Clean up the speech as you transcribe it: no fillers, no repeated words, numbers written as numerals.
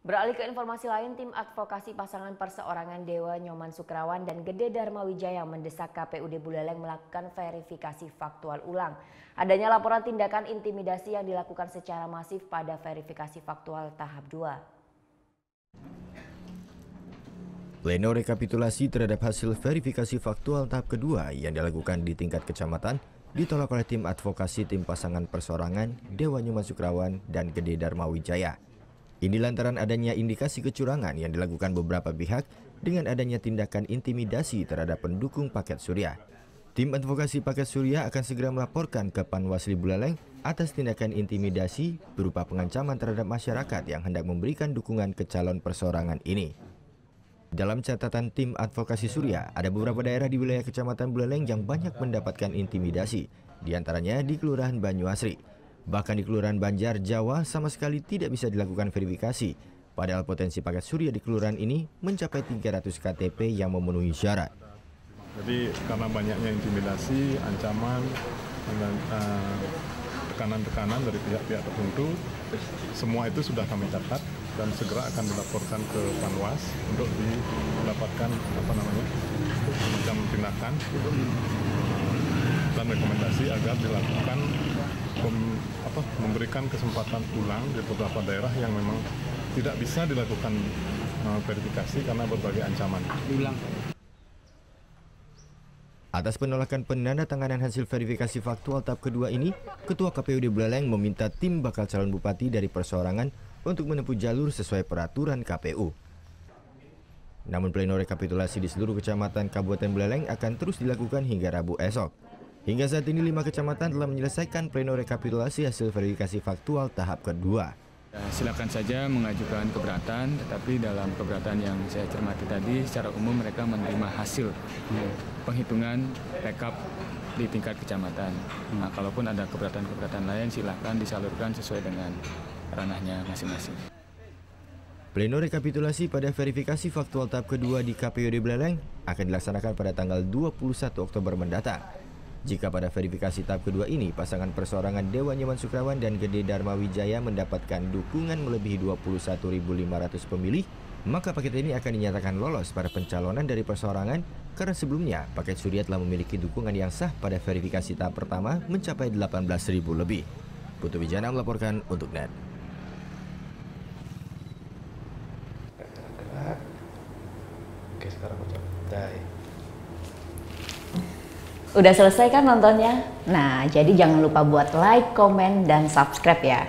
Beralih ke informasi lain, tim advokasi pasangan perseorangan Dewa Nyoman Sukrawan dan Gede Dharma Wijaya mendesak KPUD Buleleng melakukan verifikasi faktual ulang. Adanya laporan tindakan intimidasi yang dilakukan secara masif pada verifikasi faktual tahap 2. Pleno rekapitulasi terhadap hasil verifikasi faktual tahap kedua yang dilakukan di tingkat kecamatan ditolak oleh tim advokasi tim pasangan perseorangan Dewa Nyoman Sukrawan dan Gede Dharma Wijaya. Ini lantaran adanya indikasi kecurangan yang dilakukan beberapa pihak dengan adanya tindakan intimidasi terhadap pendukung paket Surya. Tim advokasi paket Surya akan segera melaporkan ke Panwasli Buleleng atas tindakan intimidasi berupa pengancaman terhadap masyarakat yang hendak memberikan dukungan ke calon perseorangan ini. Dalam catatan tim advokasi Surya, ada beberapa daerah di wilayah Kecamatan Buleleng yang banyak mendapatkan intimidasi, diantaranya di Kelurahan Banyuasri. Bahkan di Kelurahan Banjar, Jawa sama sekali tidak bisa dilakukan verifikasi, padahal potensi paket Surya di kelurahan ini mencapai 300 KTP yang memenuhi syarat. Jadi karena banyaknya intimidasi, ancaman, dan tekanan-tekanan dari pihak-pihak tertentu, semua itu sudah kami catat dan segera akan dilaporkan ke Panwas untuk mendapatkan semacam tindakan dan rekomendasi agar dilakukan memberikan kesempatan ulang di beberapa daerah yang memang tidak bisa dilakukan verifikasi karena berbagai ancaman. Atas penolakan penandatanganan hasil verifikasi faktual tahap kedua ini, Ketua KPUD Buleleng meminta tim bakal calon bupati dari perseorangan untuk menempuh jalur sesuai peraturan KPU. Namun pleno rekapitulasi di seluruh kecamatan Kabupaten Buleleng akan terus dilakukan hingga Rabu esok. Hingga saat ini 5 kecamatan telah menyelesaikan pleno rekapitulasi hasil verifikasi faktual tahap kedua. Silakan saja mengajukan keberatan, tetapi dalam keberatan yang saya cermati tadi, secara umum mereka menerima hasil penghitungan rekap di tingkat kecamatan. Nah, kalaupun ada keberatan-keberatan lain, silakan disalurkan sesuai dengan ranahnya masing-masing. Pleno rekapitulasi pada verifikasi faktual tahap kedua di KPUD Buleleng akan dilaksanakan pada tanggal 21 Oktober mendatang. Jika pada verifikasi tahap kedua ini, pasangan perseorangan Dewa Nyoman Sukrawan dan Gede Dharma Wijaya mendapatkan dukungan melebihi 21.500 pemilih, maka paket ini akan dinyatakan lolos pada pencalonan dari perseorangan karena sebelumnya paket Surya telah memiliki dukungan yang sah pada verifikasi tahap pertama mencapai 18.000 lebih. Putu Wijana melaporkan untuk NET. Oke, sekarang ucap. Udah selesai kan nontonnya? Nah, jadi jangan lupa buat like, komen, dan subscribe ya.